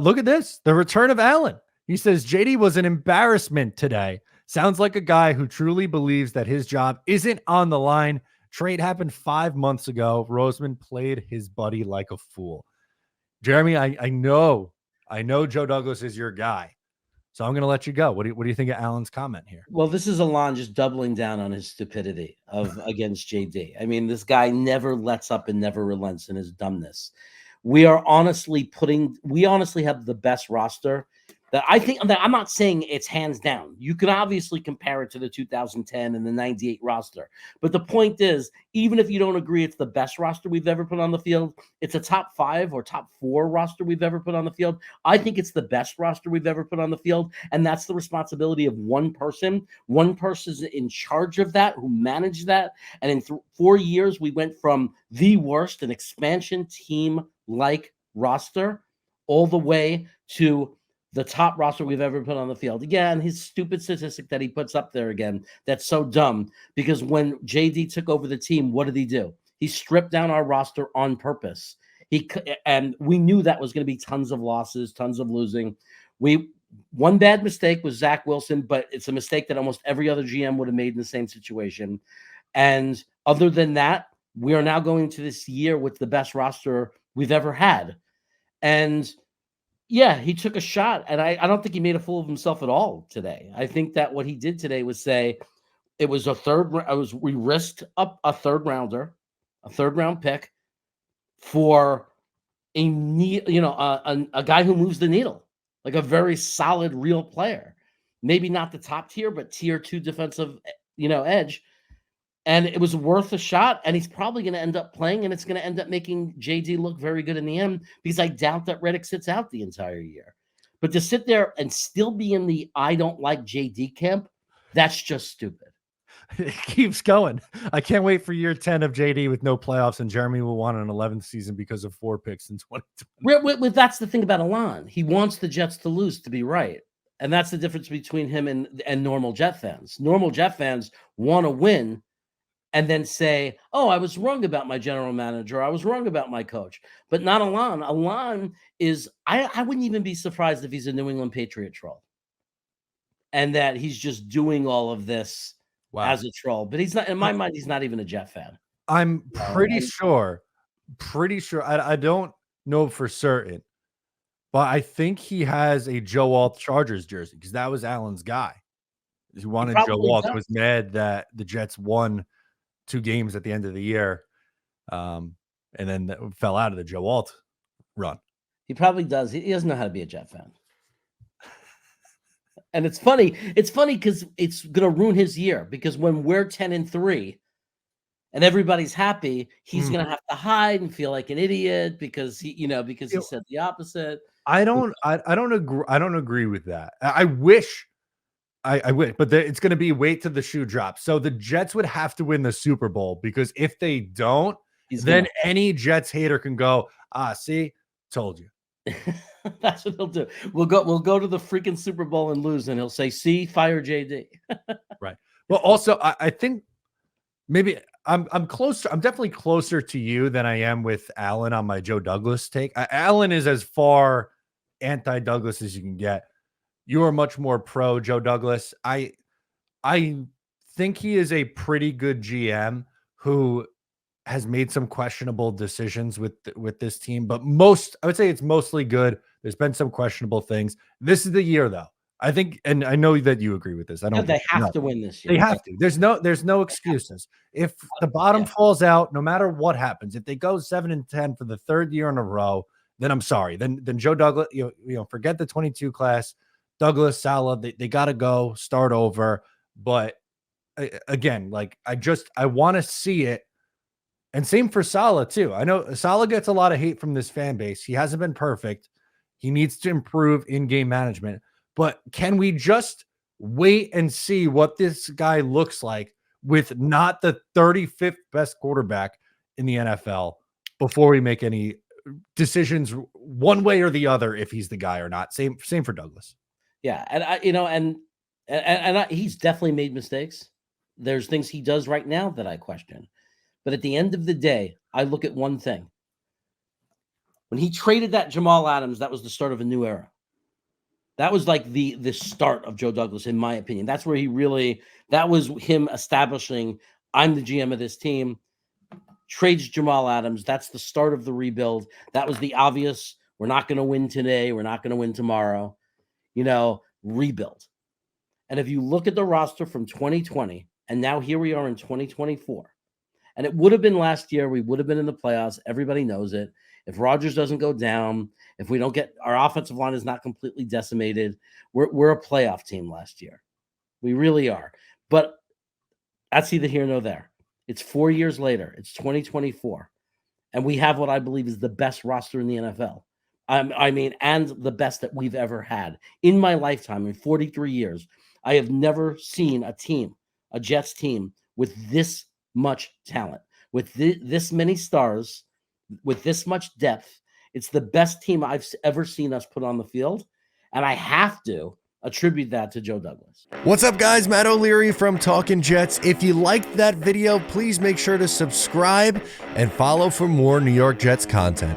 look at this. The return of Allen. He says JD was an embarrassment today. Sounds like a guy who truly believes that his job isn't on the line. Trade happened 5 months ago. Roseman played his buddy like a fool. Jeremy, I know Joe Douglas is your guy. So I'm going to let you go. What do you think of Allen's comment here? Well, this is Alon just doubling down on his stupidity against JD. I mean, this guy never lets up and never relents in his dumbness. We honestly have the best roster that I think. I'm not saying it's hands down. You can obviously compare it to the 2010 and the 98 roster. But the point is, even if you don't agree it's the best roster we've ever put on the field, it's a top 5 or top 4 roster we've ever put on the field. I think it's the best roster we've ever put on the field. And that's the responsibility of one person. One person's in charge of that, who managed that. And in 4 years, we went from the worst, an expansion team like roster, all the way to the top roster we've ever put on the field. Again, his stupid statistic that he puts up there again, that's so dumb, because when JD took over the team, what did he do? He stripped down our roster on purpose. And we knew that was going to be tons of losses, tons of losing. One bad mistake was Zach Wilson, but it's a mistake that almost every other GM would have made in the same situation. And other than that, we are now going to this year with the best roster we've ever had. And yeah, he took a shot, and I don't think he made a fool of himself at all today. I think that what he did today was say it was we risked up a third round pick for a guy who moves the needle, like a very solid, real player. Maybe not the top tier, but tier 2 defensive, edge. And it was worth a shot, and he's probably going to end up playing, and it's going to end up making JD look very good in the end, because I doubt that Reddick sits out the entire year. But to sit there and still be in the I don't like JD camp, that's just stupid. It keeps going. I can't wait for year 10 of JD with no playoffs, and Jeremy will want an 11th season because of 4 picks in 2020. That's the thing about Alon. He wants the Jets to lose to be right. And that's the difference between him and normal Jet fans. Normal Jet fans want to win and then say, oh, I was wrong about my general manager. I was wrong about my coach. But not Alon. Alon is, I wouldn't even be surprised if he's a New England Patriot troll. And that he's just doing all of this as a troll. But he's not, in my mind, he's not even a Jet fan. I'm pretty sure. I don't know for certain, but I think he has a Joe Alt Chargers jersey, because that was Allen's guy. He wanted Joe Alt. Was mad that the Jets won 2 games at the end of the year, and then fell out of the Joe Alt run. He probably does. He doesn't know how to be a Jet fan. And it's funny. It's funny because it's going to ruin his year, because when we're 10-3 and everybody's happy, he's going to have to hide and feel like an idiot because he said the opposite. I don't agree with that. I wish, but it's going to be wait till the shoe drops. So the Jets would have to win the Super Bowl, because if they don't, then any Jets hater can go, see, told you. That's what he'll do. We'll go to the freaking Super Bowl and lose, and he'll say, see, fire JD. Right. Well, also, I think maybe I'm closer. I'm definitely closer to you than I am with Allen on my Joe Douglas take. Allen is as far anti-Douglas as you can get. You are much more pro Joe Douglas. I think he is a pretty good GM who has made some questionable decisions with this team, but I would say it's mostly good. There's been some questionable things. This is the year, though. I think, and I know that you agree with this. They have to win this year. They have to. There's no excuses. If the bottom falls out, no matter what happens, if they go 7-10 for the 3rd year in a row, then I'm sorry. Then Joe Douglas, forget the 22 class. Douglas, Saleh, they got to go start over. But again, I want to see it. And same for Saleh too. I know Saleh gets a lot of hate from this fan base. He hasn't been perfect. He needs to improve in-game management. But can we just wait and see what this guy looks like with not the 35th best quarterback in the NFL before we make any decisions one way or the other, if he's the guy or not? Same for Douglas. Yeah. And he's definitely made mistakes. There's things he does right now that I question. But at the end of the day, I look at one thing. When he traded that Jamal Adams, that was the start of a new era. That was like the start of Joe Douglas, in my opinion. That's where that was him establishing, I'm the GM of this team. Trades Jamal Adams. That's the start of the rebuild. That was the obvious, we're not going to win today, we're not going to win tomorrow, rebuild. And if you look at the roster from 2020, and now here we are in 2024, and it would have been last year, we would have been in the playoffs. Everybody knows it. If Rodgers doesn't go down, if we don't get, our offensive line is not completely decimated, we're a playoff team last year. We really are. But that's neither here nor there. It's 4 years later. It's 2024. And we have what I believe is the best roster in the NFL. And the best that we've ever had. In my lifetime, in 43 years, I have never seen a Jets team with this much talent, with this many stars, with this much depth. It's the best team I've ever seen us put on the field. And I have to attribute that to Joe Douglas. What's up, guys? Matt O'Leary from Talkin' Jets. If you liked that video, please make sure to subscribe and follow for more New York Jets content.